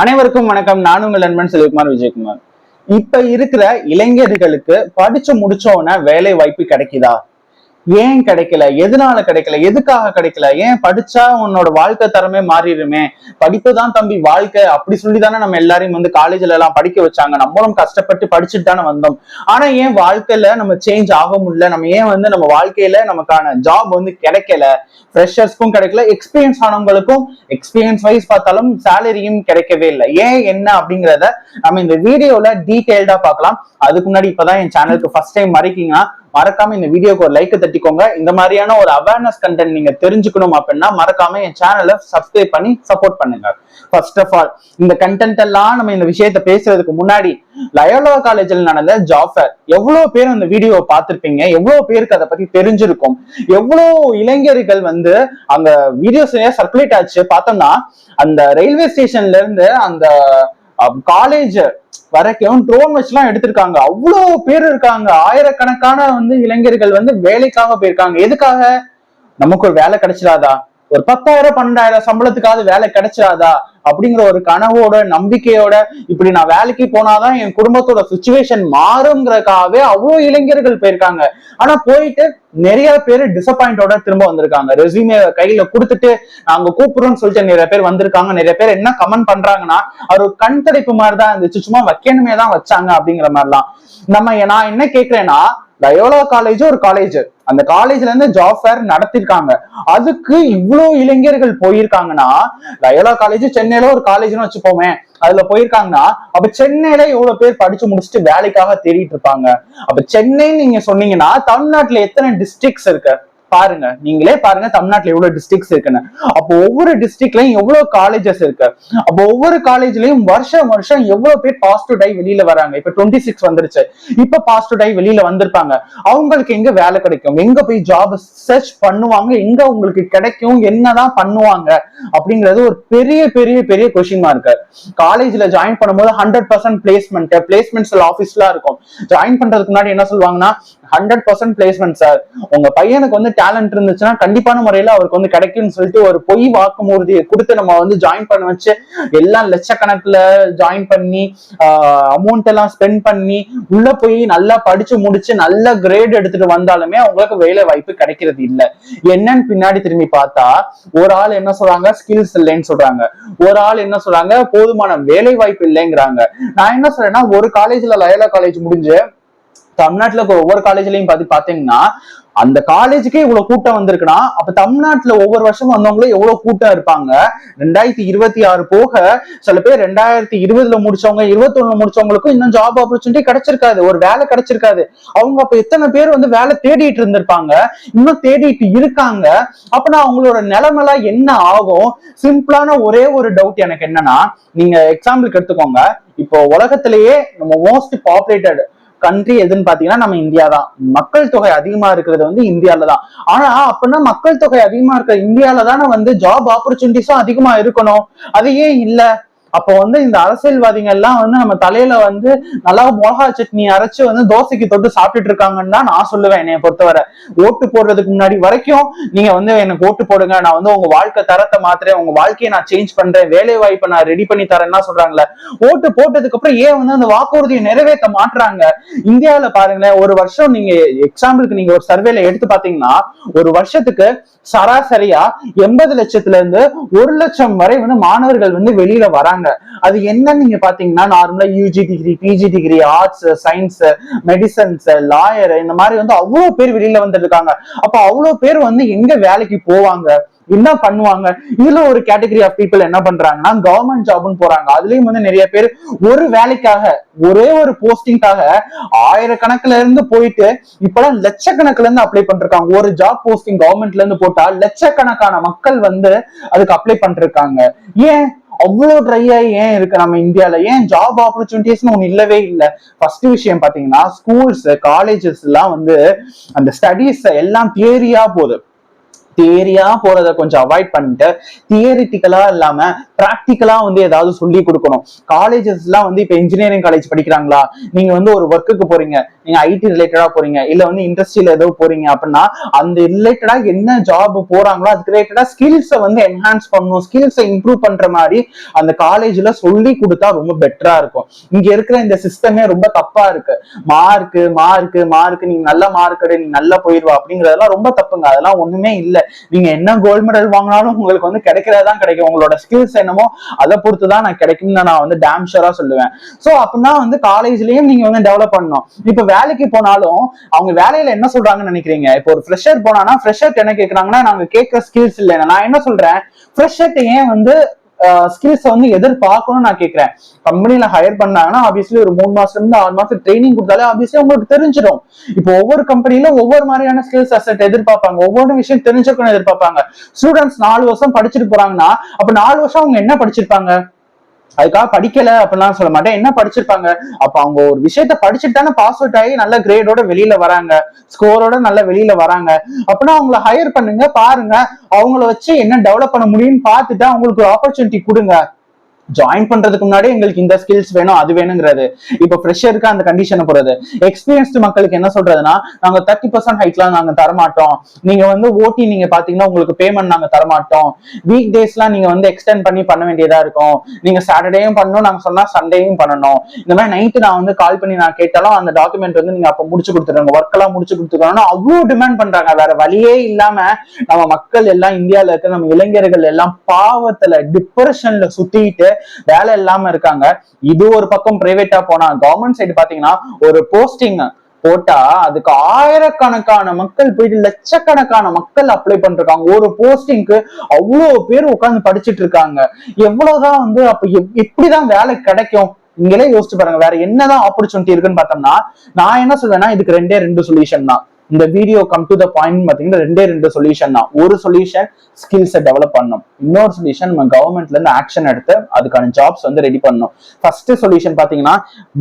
அனைவருக்கும் வணக்கம். நான் உங்கள் நண்பன் செல்வகுமார் விஜயகுமார். இப்ப இருக்கிற இளைஞர்களுக்கு படிச்சு முடிச்சோன்னா வேலை வாய்ப்பு கிடைக்குதா? ஏன் கிடைக்கல? எதனால கிடைக்கல? எதுக்காக கிடைக்கல? ஏன் படிச்சா உன்னோட வாழ்க்கை தரமே மாறிடுமே, படிப்பு தான் தம்பி வாழ்க்கை அப்படி சொல்லிதானே நம்ம எல்லாரையும் வந்து காலேஜ்ல எல்லாம் படிக்க வச்சாங்க. நம்மளும் கஷ்டப்பட்டு படிச்சுட்டு தானே வந்தோம். ஆனா ஏன் வாழ்க்கையில நம்ம சேஞ்ச் ஆக முடியல? நம்ம ஏன் வந்து நம்ம வாழ்க்கையில நமக்கான ஜாப் வந்து கிடைக்கல? ஃப்ரெஷர்ஸ்க்கும் கிடைக்கல, எக்ஸ்பீரியன்ஸ் ஆனவங்களுக்கும் எக்ஸ்பீரியன்ஸ் வைஸ் பார்த்தாலும் சேலரியும் கிடைக்கவே இல்லை. ஏன் என்ன அப்படிங்கிறத நம்ம இந்த வீடியோல டீடைல்டா பார்க்கலாம். அதுக்கு முன்னாடி இப்பதான் என் சேனலுக்கு ஃபர்ஸ்ட் டைம் மறைக்கீங்கன்னா மறக்காம இந்த வீடியோக்கு ஒரு லைக் தட்டிக்கோங்க. இந்த மாதிரியான ஒரு அவேர்னஸ் கண்டென்ட் நீங்க தெரிஞ்சுக்கணும் அப்படின்னா மறக்காம என் சேனலை சப்ஸ்கிரைப் பண்ணி சப்போர்ட் பண்ணுங்க. ஃபர்ஸ்ட் ஆஃப் ஆல், இந்த கண்டென்ட் எல்லாம் நம்ம இந்த விஷயத்த பேசுறதுக்கு முன்னாடி லயோலா காலேஜில் நடந்த ஜாப் ஃபேர் எவ்வளவு பேர் அந்த வீடியோவை பார்த்திருப்பீங்க, எவ்வளவு பேருக்கு அதை பத்தி தெரிஞ்சிருக்கும், எவ்வளவு இளைஞர்கள் வந்து அங்க வீடியோஸ் சர்க்குலேட் ஆச்சு. பார்த்தோம்னா அந்த ரயில்வே ஸ்டேஷன்ல இருந்து அந்த காலேஜ் வரைக்கும் ட்ரோன் வச்சுலாம் எடுத்திருக்காங்க. அவ்வளவு பேர் இருக்காங்க. ஆயிரக்கணக்கான வந்து இளைஞர்கள் வந்து வேலைக்காக போயிருக்காங்க. எதுக்காக? நமக்கு ஒரு வேலை கிடைச்சிடாதா, ஒரு 10,000 12,000 சம்பளத்துக்காவது வேலை கிடைச்சிடாதா அப்படிங்கிற ஒரு கனவோட நம்பிக்கையோட இப்படி நான் வேலைக்கு போனாதான் என் குடும்பத்தோட சுச்சுவேஷன் மாறுங்கிறதுக்காகவே அவ்வளவு இளைஞர்கள் போயிருக்காங்க. ஆனா போயிட்டு நிறைய பேர் டிசப்பாயிண்டோட திரும்ப வந்திருக்காங்க. ரெஸ்யூமே கையில கொடுத்துட்டு நாங்க கூப்பிடுறோம்னு சொல்லிட்டு நிறைய பேர் வந்திருக்காங்க. நிறைய பேர் என்ன கமெண்ட் பண்றாங்கன்னா, அது ஒரு கண் தடைப்பு மாதிரிதான் இருந்துச்சு, சும்மா வைக்கணுமே தான் வச்சாங்க அப்படிங்கிற மாதிரிலாம். நான் என்ன கேட்கிறேன்னா, லயோலா காலேஜ் ஒரு காலேஜ், அந்த காலேஜ்ல இருந்து ஜாப் ஃபேர் நடத்திருக்காங்க. அதுக்கு இவ்வளவு இளைஞர்கள் போயிருக்காங்கன்னா, லயோலா காலேஜ் சென்னையில ஒரு காலேஜ்னு வச்சுப்போமே, அதுல போயிருக்காங்கன்னா அப்ப சென்னையில எவ்வளவு பேர் படிச்சு முடிச்சுட்டு வேலைக்காக தேடிட்டு இருப்பாங்க. அப்ப சென்னைன்னு நீங்க சொன்னீங்கன்னா தமிழ்நாட்டுல எத்தனை டிஸ்ட்ரிக்ட்ஸ் இருக்கு பாருங்க, நீங்களே பாருங்க தமிழ்நாட்டுல எவ்வளவு டிஸ்ட்ரிக்ட்ஸ் இருக்குன்னு. அப்போ ஒவ்வொரு டிஸ்ட்ரிக்ட்லயும் எவ்வளவு காலேஜஸ் இருக்கு. அப்போ ஒவ்வொரு காலேஜ்லயும் வருஷம் வருஷம் எவ்வளவு பேர் பாஸ் டு டை வெளியில வராங்க. இப்ப 26 வந்துருச்சு, இப்ப பாஸ் டு டை வெளியில வந்திருப்பாங்க. அவங்களுக்கு எங்க வேலை கிடைக்கும், எங்க போய் ஜாப் சர்ச் பண்ணுவாங்க, எங்க உங்களுக்கு கிடைக்கும், என்னதான் பண்ணுவாங்க அப்படிங்கிறது ஒரு பெரிய பெரிய பெரிய கொஸ்டின் மார்க். காலேஜ்ல ஜாயின் பண்ணும்போது 100% பிளேஸ்மெண்ட், பிளேஸ்மெண்ட்ஸ் ஆபீஸ்லாம் இருக்கும். ஜாயின் பண்றதுக்கு முன்னாடி என்ன சொல்லுவாங்கன்னா, 100% பிளேஸ்மெண்ட் சார், உங்க பையனுக்கு வந்து டேலண்ட் இருந்துச்சுன்னா கண்டிப்பான முறையில அவருக்கு வந்து கிடைக்கும்னு சொல்லிட்டு ஒரு பொய் வாக்குமூர்த்தியை கொடுத்து நம்ம வந்து ஜாயின் பண்ண வச்சு எல்லாம் லட்சக்கணக்குல ஜாயின் பண்ணி அமௌண்ட் எல்லாம் ஸ்பெண்ட் பண்ணி உள்ள போய் நல்லா படிச்சு முடிச்சு நல்ல கிரேட் எடுத்துட்டு வந்தாலுமே அவங்களுக்கு வேலை வாய்ப்பு கிடைக்கிறது இல்லை. என்னன்னு பின்னாடி திரும்பி பார்த்தா, ஒரு ஆள் என்ன சொல்றாங்க, ஸ்கில்ஸ் இல்லைன்னு சொல்றாங்க. ஒரு ஆள் என்ன சொல்றாங்க, போதுமான வேலை வாய்ப்பு இல்லைங்கிறாங்க. நான் என்ன சொல்றேன்னா, ஒரு காலேஜ்ல லயோலா காலேஜ் முடிஞ்சு தமிழ்நாட்டுல ஒவ்வொரு காலேஜ்லயும் பாத்தீங்கன்னா அந்த காலேஜுக்கே இவ்வளவு கூட்டம் வந்திருக்குன்னா, அப்ப தமிழ்நாட்டுல ஒவ்வொரு வருஷமும் வந்தவங்களும் எவ்வளவு கூட்டம் இருப்பாங்க. 2026 போக சில பேர் 2020 முடிச்சவங்க, 21 முடிச்சவங்களுக்கும் இன்னும் ஜாப் ஆப்பர்ச்சுனிட்டி கிடைச்சிருக்காது, ஒரு வேலை கிடைச்சிருக்காது. அவங்க அப்ப எத்தனை பேர் வந்து வேலை தேடிட்டு இருந்திருப்பாங்க, இன்னும் தேடிட்டு இருக்காங்க. அப்பனா அவங்களோட நிலைமெல்லாம் என்ன ஆகும்? சிம்பிளான ஒரே ஒரு டவுட் எனக்கு என்னன்னா, நீங்க எக்ஸாம்பிளுக்கு எடுத்துக்கோங்க. இப்போ உலகத்திலேயே நம்ம மோஸ்ட் பாப்புலேட்டட் கண்ட்ரி எதுன்னு பாத்தீங்கன்னா நம்ம இந்தியா தான். மக்கள் தொகை அதிகமா இருக்கிறது வந்து இந்தியால தான். ஆனா அப்படின்னா மக்கள் தொகை அதிகமா இருக்கிற இந்தியால தானே வந்து ஜாப் ஆப்பர்ச்சுனிட்டிஸும் அதிகமா இருக்கணும். அது ஏன் இல்ல? அப்போ வந்து இந்த அரசியல்வாதிகள் எல்லாம் வந்து நம்ம தலையில வந்து நல்லா மிளகா சட்னி அரைச்சு வந்து தோசைக்கு தொட்டு சாப்பிட்டுட்டு இருக்காங்கன்னு தான் நான் சொல்லுவேன். என்னைய பொறுத்தவரை ஓட்டு போடுறதுக்கு முன்னாடி வரைக்கும் நீங்க வந்து எனக்கு ஓட்டு போடுங்க, நான் வந்து உங்க வாழ்க்கை தரத்தை மாத்துறேன், உங்க வாழ்க்கையை நான் சேஞ்ச் பண்றேன், வேலை வாய்ப்பை நான் ரெடி பண்ணி தரேன்னா சொல்றாங்களே. ஓட்டு போட்டதுக்கு அப்புறம் ஏன் வந்து அந்த வாக்குறுதியை நிறைவேற்ற மாட்டுறாங்க? இந்தியாவில பாருங்களேன், ஒரு வருஷம் நீங்க எக்ஸாம்பிளுக்கு நீங்க ஒரு சர்வேல எடுத்து பாத்தீங்கன்னா, ஒரு வருஷத்துக்கு சராசரியா 80 லட்சத்துல இருந்து 1 லட்சம் வரை வந்து மாணவர்கள் வந்து வெளியில வராங்க. அது என்னன்னு நீங்க பாத்தீங்கன்னா, நார்மலா UG degree, PG degree, arts, science, medicines, lawyer, இந்த மாதிரி வந்து அவ்வளவு பேர் வெளியில வந்துருக்காங்க. அப்ப அவ்வளவு பேர் வந்து எங்க வேலைக்கு போவாங்க, என்ன பண்ணுவாங்க? இதுல ஒரு கேட்டகரி ஆஃப் பீப்புள் என்ன பண்றாங்கன்னா, கவர்மெண்ட் ஜாப்னு போறாங்க. அதுலயும் வந்து நிறைய பேர் ஒரு வேலைக்காக, ஒரே ஒரு போஸ்டிங்காக ஆயிரக்கணக்குல இருந்து போயிட்டு இப்பெல்லாம் லட்சக்கணக்குல இருந்து அப்ளை பண்ணிருக்காங்க. ஒரு ஜாப் போஸ்டிங் கவர்மெண்ட்ல இருந்து போட்டா லட்சக்கணக்கான மக்கள் வந்து அதுக்கு அப்ளை பண்ணிருக்காங்க. ஏன் அவ்வளவு ட்ரையா ஏன் இருக்கு நம்ம இந்தியால? ஏன் ஜாப் ஆப்பர்ச்சுனிட்டிஸ்னு ஒண்ணு இல்லவே இல்லை? ஃபர்ஸ்ட் விஷயம் பாத்தீங்கன்னா, ஸ்கூல்ஸ் காலேஜஸ் எல்லாம் வந்து அந்த ஸ்டடீஸ் எல்லாம் தியரியா போகுது. தியரியா போறத கொஞ்சம் அவாய்ட் பண்ணிட்டு தியரிட்டிக்கலா இல்லாம பிராக்டிக்கலா வந்து ஏதாவது சொல்லி கொடுக்கணும். காலேஜஸ் எல்லாம் வந்து இப்ப இன்ஜினியரிங் காலேஜ் படிக்கிறாங்களா, நீங்க வந்து ஒரு ஒர்க்குக்கு போறீங்க, நீங்க ஐடி ரிலேட்டடா போறீங்க, இல்ல வந்து இண்டஸ்ட்ரியில ஏதோ போறீங்க அப்படின்னா அந்த ரிலேட்டடா என்ன ஜாப் போறாங்களோ அதுக்கு ரிலேட்டடா ஸ்கில்ஸை வந்து என்ஹான்ஸ் பண்ணணும், ஸ்கில்ஸை இம்ப்ரூவ் பண்ற மாதிரி அந்த காலேஜ்ல சொல்லி கொடுத்தா ரொம்ப பெட்டரா இருக்கும். இங்க இருக்கிற இந்த சிஸ்டமே ரொம்ப தப்பா இருக்கு. மார்க்கு மார்க்கு மார்க், நீங்க நல்ல மார்க் நீ நல்லா போயிடுவா அப்படிங்கறதெல்லாம் ரொம்ப தப்புங்க. அதெல்லாம் ஒண்ணுமே இல்லை. நீங்க என்ன கோல்டு மெடல் வாங்கினாலும் உங்களுக்கு வந்து கிடைக்கிறதா கிடைக்கும். உங்களோட ஸ்கில்ஸ் என்னமோ அதை பொறுத்துதான் நான் கிடைக்கும்னு நான் வந்து டேம் ஷூரா சொல்லுவேன். சோ அப்படின்னா வந்து காலேஜ்லயும் நீங்க வந்து டெவலப் பண்ணணும். இப்ப வேலைக்கு போனாலும் அவங்க வேலையில என்ன சொல்றாங்கன்னு நினைக்கிறீங்க? இப்போ ஒரு ஃப்ரெஷர் போனானா ஃப்ரெஷர் என்ன கேட்கறாங்கன்னா, நாங்க கேட்கிற ஸ்கில்ஸ் இல்லை. நான் என்ன சொல்றேன், ஃப்ரெஷர் ஏன் வந்து ஸ்கில்ஸ் வந்து எதிர்பார்க்கணும்னு நான் கேட்கிறேன். கம்பெனில ஹையர் பண்ணாங்கன்னா ஆப்வியஸ்லி ஒரு 3 மாசத்துல இருந்து 6 மாசம் ட்ரைனிங் கொடுத்தாலே ஆப்வியஸ்லி உங்களுக்கு தெரிஞ்சிடும். இப்போ ஒவ்வொரு கம்பெனில ஒவ்வொரு மாதிரியான ஸ்கில்ஸ் அசெட் எதிர்பார்ப்பாங்க, ஒவ்வொரு விஷயம் தெரிஞ்சுக்கணும் எதிர்பார்ப்பாங்க. ஸ்டூடெண்ட்ஸ் 4 வருஷம் படிச்சுட்டு போறாங்கன்னா அப்ப 4 வருஷம் அவங்க என்ன படிச்சிருப்பாங்க? அதுக்காக படிக்கல அப்படிலாம் சொல்ல மாட்டேன், என்ன படிச்சிருப்பாங்க? அப்ப அவங்க ஒரு விஷயத்த படிச்சுட்டு தானே பாஸ் அவுட் ஆகி நல்ல கிரேடோட வெளியில வராங்க, ஸ்கோரோட நல்ல வெளியில வராங்க. அப்படின்னா அவங்கள ஹையர் பண்ணுங்க, பாருங்க அவங்கள வச்சு என்ன டெவலப் பண்ண முடியும்னு பார்த்துட்டு அவங்களுக்கு ஒரு ஆப்பர்ச்சுனிட்டி கொடுங்க. ஜாயின் பண்றதுக்கு முன்னாடி எங்களுக்கு இந்த ஸ்கில்ஸ் வேணும் அது வேணுங்கிறது. இப்ப ஃப்ரெஷருக்கு அந்த கண்டிஷனை போறது. எக்ஸ்பீரியன்ஸ்டு மக்களுக்கு என்ன சொல்றதுன்னா, நாங்க 30% ஹைட்லாம் நாங்க தரமாட்டோம், நீங்க வந்து ஓட்டி நீங்க பாத்தீங்கன்னா உங்களுக்கு பேமெண்ட் நாங்க தரமாட்டோம், வீக் டேஸ்லாம் நீங்க வந்து எக்ஸ்டெண்ட் பண்ணி பண்ண வேண்டியதா இருக்கும், நீங்க சாட்டர்டேயும் பண்ணணும், நாங்க சொன்னா சண்டேயும் பண்ணணும். இந்த மாதிரி நைட்டு நான் வந்து கால் பண்ணி நான் கேட்டாலும் அந்த டாக்குமெண்ட் வந்து நீங்க அப்ப முடிச்சு கொடுத்துருங்க, ஒர்க் எல்லாம் முடிச்சு கொடுத்துருக்கணும் அவ்வளவு டிமாண்ட் பண்றாங்க. வேற வழியே இல்லாம நம்ம மக்கள் எல்லாம், இந்தியால இருக்க நம்ம இளைஞர்கள் எல்லாம் பாவத்துல டிப்ரெஷன்ல சுத்திட்டு வேலை இல்லாம இருக்காங்க. இது ஒரு பக்கம் பிரைவேட்டா போனா, கவர்மெண்ட் சைடு பாத்தீங்கன்னா ஒரு போஸ்டிங் போட்டா அதுக்கு ஆயிரக்கணக்கான மக்கள் போயிட்டு லட்சக்கணக்கான மக்கள் அப்ளை பண்றாங்க. ஒரு போஸ்டிங்க்கு அவ்வளவு பேர் உட்கார்ந்து படிச்சுட்டு இருக்காங்க. எவ்வளவுதான் வந்து அப்ப எப்படிதான் வேலை கிடைக்கும்? நீங்களே யோசிச்சு பாருங்க. வேற என்னதான் ஆப்பர்ச்சுனிட்டி இருக்குன்னு பார்த்தோம்னா, நான் என்ன சொல்வேன்னா இதுக்கு 2 சொல்யூஷன் தான். இந்த video come to the point பாத்தீங்கன்னா 2 சொல்யூஷன் தான். ஒரு சொல்யூஷன் ஸ்கில்ஸை டெவலப் பண்ணணும், இன்னொரு சொல்யூஷன் நம்ம கவர்மெண்ட்ல இருந்து ஆக்ஷன் எடுத்து அதுக்கான ஜாப்ஸ் வந்து ரெடி பண்ணணும். ஃபர்ஸ்ட் சொல்யூஷன் பாத்தீங்கன்னா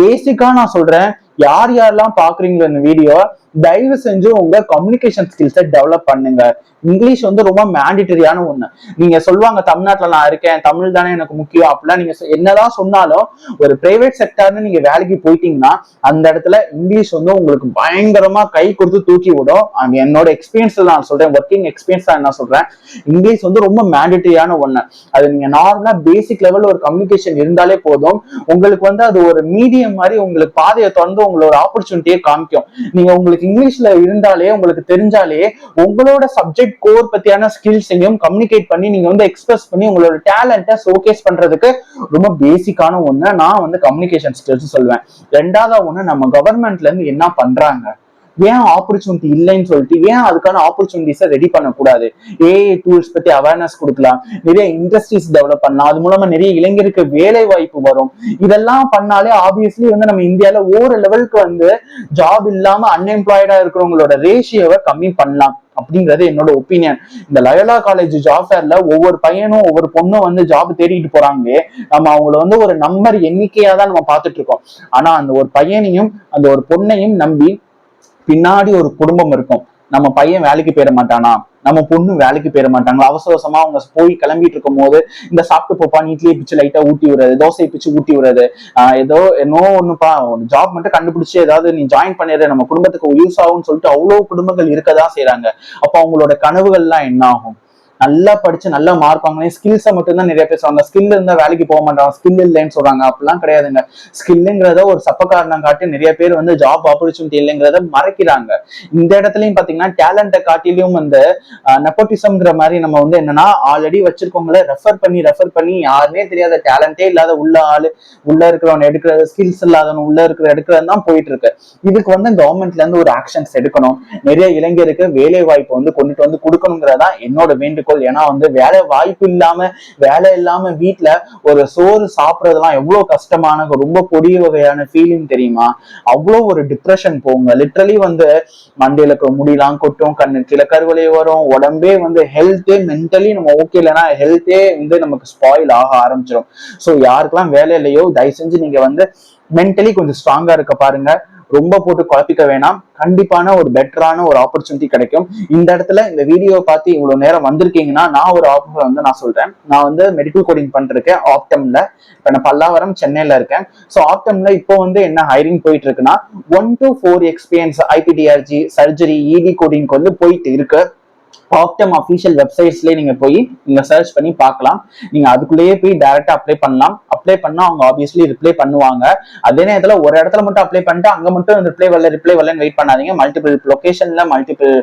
பேசிக்கா நான் சொல்றேன், யார் யாரெல்லாம் பாக்குறீங்களோ இந்த வீடியோ, தயவு செஞ்சு உங்க கம்யூனிகேஷன் ஸ்கில்ஸை டெவலப் பண்ணுங்க. இங்கிலீஷ் வந்து ரொம்ப மேண்டிட்டரியான ஒண்ணு. நீங்க சொல்லுவாங்க தமிழ்நாட்டுல நான் இருக்கேன், தமிழ் தானே எனக்கு முக்கியம் அப்படிலாம் நீங்க என்னதான் சொன்னாலும் ஒரு பிரைவேட் செக்டர்னு நீங்க வேலைக்கு போயிட்டீங்கன்னா அந்த இடத்துல இங்கிலீஷ் வந்து உங்களுக்கு பயங்கரமா கை கொடுத்து தூக்கி விடும். என்னோட எக்ஸ்பீரியன்ஸ்ல நான் சொல்றேன், ஒர்க்கிங் எக்ஸ்பீரியன்ஸ் தான் என்ன சொல்றேன், இங்கிலீஷ் வந்து ரொம்ப மேண்டிட்டரியான ஒண்ணு. அது நீங்க நார்மலா பேசிக் லெவல் ஒரு கம்யூனிகேஷன் இருந்தாலே போதும், உங்களுக்கு வந்து அது ஒரு மீடியம் மாதிரி உங்களுக்கு பாதையை தொடர்ந்து உங்களோட ஆப்பர்ச்சுனிட்டியை காமிக்கும். நீங்க உங்களுக்கு இங்கிலீஷ்ல இருந்தாலே, உங்களுக்கு தெரிஞ்சாலே உங்களோட சப்ஜெக்ட் கோர் பத்தியான ஸ்கில்ஸையும் கம்யூனிகேட் பண்ணி நீங்க வந்து எக்ஸ்பிரஸ் பண்ணி உங்களோட டேலண்ட்டை ஷோகேஸ் பண்றதுக்கு ரொம்ப பேசிக்கான ஒண்ணு நான் வந்து கம்யூனிகேஷன் ஸ்கில்ஸ் சொல்லுவேன். 2வது ஒண்ணு, நம்ம கவர்மெண்ட்ல இருந்து என்ன பண்றாங்க, ஏன் ஆப்பர்ச்சுனிட்டி இல்லைன்னு சொல்லிட்டு ஏன் அதுக்கான ஆப்பர்ச்சுனிட்டிஸை ரெடி பண்ணக்கூடாது? ஏஐ டூல்ஸ் பத்தி அவேர்னஸ் கொடுக்கலாம், நிறைய இண்டஸ்ட்ரீஸ் டெவலப் பண்ணலாம், அது மூலமா நிறைய இளைஞருக்கு வேலை வாய்ப்பு வரும். இதெல்லாம் பண்ணாலே ஆப்வியஸ்லி வந்து நம்ம இந்தியால ஒரு லெவலுக்கு வந்து ஜாப் இல்லாம அன்எம்ப்ளாய்டா இருக்கிறவங்களோட ரேஷியோவை கம்மி பண்ணலாம் அப்படிங்கிறது என்னோட ஒப்பீனியன். இந்த லயோலா காலேஜ் ஜாப் ஃபேர்ல ஒவ்வொரு பையனும் ஒவ்வொரு பொண்ணும் வந்து ஜாப் தேடிட்டு போறாங்களே, நம்ம அவங்கள வந்து ஒரு நம்பர் எண்ணிக்கையா தான் நம்ம பார்த்துட்டு இருக்கோம். ஆனா அந்த ஒரு பையனையும் அந்த ஒரு பொண்ணையும் நம்பி பின்னாடி ஒரு குடும்பம் இருக்கும். நம்ம பையன் வேலைக்கு போயிட மாட்டானா, நம்ம பொண்ணு வேலைக்கு போயிட மாட்டாங்களா, அவசர அவசரமா அவங்க போய் கிளம்பிட்டு இருக்கும் போது இந்த சாப்பிட்டு போப்பா நீட்லயே பிச்சு லைட்டா ஊட்டி விடுறது, தோசை பிச்சு ஊட்டி விடுறது, என்னோ ஒண்ணுப்பா ஜாப் மட்டும் கண்டுபிடிச்சு ஏதாவது நீ ஜாயின் பண்ணிடுற, நம்ம குடும்பத்துக்கு யூஸ் ஆகும்னு சொல்லிட்டு அவ்வளவு குடும்பங்கள் இருக்கதான் செய்யறாங்க. அப்ப அவங்களோட கனவுகள்லாம் என்ன ஆகும்? நல்லா படிச்சு நல்லா மார்க் வாங்கினேன், ஸ்கில்ஸை மட்டும்தான் நிறைய பேர் சொல்றாங்க, ஸ்கில் இருந்தா வேலைக்கு போக மாட்டாங்க, ஸ்கில் இல்லைன்னு சொல்றாங்க. அப்படிலாம் கிடையாதுங்க. ஸ்கில்லுங்கிறத ஒரு சப்ப காரணம் காட்டி நிறைய பேர் வந்து ஜாப் ஆப்பர்ச்சுனிட்டி இல்லைங்கிறத மறைக்கிறாங்க. இந்த இடத்துலயும் பாத்தீங்கன்னா டேலண்ட்டை காட்டிலும் வந்து நெப்போட்டிசம்ங்கிற மாதிரி நம்ம வந்து என்னன்னா ஆல்ரெடி வச்சிருக்கவங்களை ரெஃபர் பண்ணி யாருமே தெரியாத டேலண்டே இல்லாத உள்ள இருக்கிறவன் எடுக்கிறது, ஸ்கில்ஸ் இல்லாதவன் உள்ள எடுக்கிறது தான் போயிட்டு இருக்கு. இதுக்கு வந்து கவர்மெண்ட்ல இருந்து ஒரு ஆக்ஷன்ஸ் எடுக்கணும், நிறைய இளைஞருக்கு வேலை வாய்ப்பு வந்து கொண்டுட்டு வந்து கொடுக்கணுங்கிறதா என்னோட வேண்டுகோள். ஏன்னா வந்து வேலை வாய்ப்பு இல்லாம வீட்டுல ஒரு சோறு சாப்பிடறதுலாம் எவ்வளவு கஷ்டமான ரொம்ப கொடிய வகையான ஃபீலிங் தெரியுமா? அவ்வளவு ஒரு டிப்ரெஷன் போங்க. லிட்டரலி வந்து மண்டையில முடியலாம் கொட்டும், கண்ணு கீழே கருவலை வரும், உடம்பே வந்து ஹெல்த்தே மென்டலி நம்ம ஓகே இல்லைன்னா ஹெல்த்தே வந்து நமக்கு ஸ்பாயில் ஆக ஆரம்பிச்சிடும். ஸோ யாருக்கெல்லாம் வேலை இல்லையோ தயவு செஞ்சு நீங்க வந்து மென்டலி கொஞ்சம் ஸ்ட்ராங்கா இருக்க பாருங்க. ரொம்ப போட்டு குழப்பிக்க வேணாம். கண்டிப்பான ஒரு பெட்டரான ஒரு ஆப்பர்ச்சுனிட்டி கிடைக்கும். இந்த இடத்துல இந்த வீடியோ பார்த்து இவ்வளவு நேரம் வந்திருக்கீங்கன்னா நான் ஒரு ஆஃபர் வந்து நான் சொல்றேன். நான் வந்து மெடிக்கல் கோடிங் பண்ணிருக்கேன் ஆப்டம்ல. இப்ப நான் பல்லாவரம் சென்னையில இருக்கேன். ஸோ ஆப்டம்ல இப்போ வந்து என்ன ஹைரிங் போயிட்டு இருக்குன்னா 1 to 4 எக்ஸ்பீரியன்ஸ் ஐபிடிஆர்ஜி சர்ஜரி இடி கோடிங்க்கு வந்து போயிட்டு இருக்கு. ஆப்டம் அஃபிஷியல் வெப்சைட்ஸ்லயே நீங்க போய் நீங்க சர்ச் பண்ணி பார்க்கலாம். நீங்க அதுக்குள்ளேயே போய் டைரக்டா அப்ளை பண்ணலாம். அப்ளை பண்ணா அவங்க ஆப்வியஸ்லி ரிப்ளை பண்ணுவாங்க. அதே நேரத்துல ஒரு இடத்துல மட்டும் அப்ளை பண்ணிட்டு அங்க மட்டும் ரிப்ளை வரலன்னு வெயிட் பண்ணாதீங்க. மல்டிபிள் லொகேஷன்ல மல்டிபிள்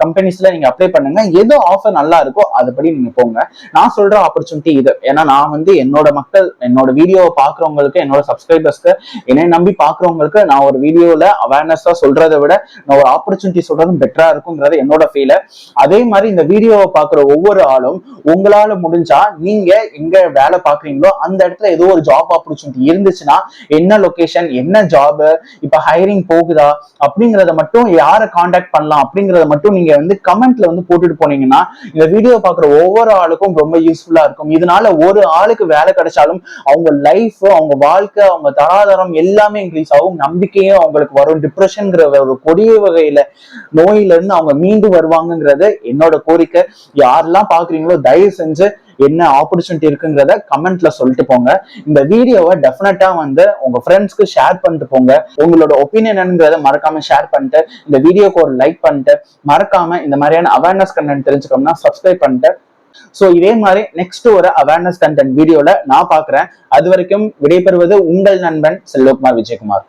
கம்பெனிஸ்ல நீங்க அப்ளை பண்ணுங்க. எது ஆஃபர் நல்லா இருக்கோ அதுபடி நீங்க போங்க. நான் சொல்ற ஆப்பர்ச்சுனிட்டி இது. ஏன்னா நான் வந்து என்னோட மக்கள், என்னோட வீடியோவை பாக்குறவங்களுக்கு, என்னோட சப்ஸ்கிரைபர்ஸ்க்கு, என்னை நம்பி பாக்குறவங்களுக்கு நான் ஒரு வீடியோல அவேர்னஸா சொல்றதை விட நான் ஒரு ஆப்பர்ச்சுனிட்டி சொல்றதும் பெட்டரா இருக்குங்கிறது என்னோட ஃபீல். அதே மாதிரி இந்த வீடியோவை பாக்குற ஒவ்வொரு ஆளும் உங்களால முடிஞ்சா நீங்க எங்க வேலை பாக்குறீங்களோ அந்த இடத்துல ஏதோ ஒரு ஜாப் ஆப்பர்ச்சுனிட்டி இருந்துச்சுன்னா என்ன லொகேஷன், என்ன ஜாப், இப்ப ஹைரிங் போகுதா அப்படிங்கறத மட்டும் யாரை காண்டாக்ட் பண்ணலாம் அப்படிங்கறத மட்டும் நீங்க வந்து கமெண்ட்ல வந்து போட்டுட்டு போனீங்கன்னா இந்த வீடியோ பாக்குற ஒவ்வொரு ஆளுக்கும் ரொம்ப யூஸ்ஃபுல்லா இருக்கும். இதனால ஒரு ஆளுக்கு வேலை கிடைச்சாலும் அவங்க லைஃப், அவங்க வாழ்க்கை, அவங்க தராதரம் எல்லாமே இன்க்ரீஸ் ஆகும். நம்பிக்கையும் அவங்களுக்கு வரும். டிப்ரெஷன்ங்கிற ஒரு கொடிய வகையில நோயில இருந்து அவங்க மீண்டு வருவாங்கிறது என்னோட கோரிக்கை. யாரெல்லாம் பாக்குறீங்களோ தயவு செஞ்சு என்ன ஆப்பர்ச்சுனிட்டி இருக்குங்கிறத கமெண்ட்ல சொல்லிட்டு போங்க. இந்த வீடியோவை டெஃபினட்டா வந்து உங்க ஃப்ரெண்ட்ஸ்க்கு ஷேர் பண்ணிட்டு போங்க. உங்களோட ஒப்பீனியன்ங்கிறத மறக்காம ஷேர் பண்ணிட்டு இந்த வீடியோக்கு ஒரு லைக் பண்ணிட்டு மறக்காம இந்த மாதிரியான அவேர்னஸ் கண்டென்ட் தெரிஞ்சுக்கணும்னா சப்ஸ்கிரைப் பண்ணிட்டு சோ இதே மாதிரி நெக்ஸ்ட் ஒரு அவேர்னஸ் கண்டென்ட் வீடியோல நான் பாக்குறேன். அது வரைக்கும் விடைபெறுவது உங்கள் நண்பன் செல்வகுமார் விஜயகுமார்.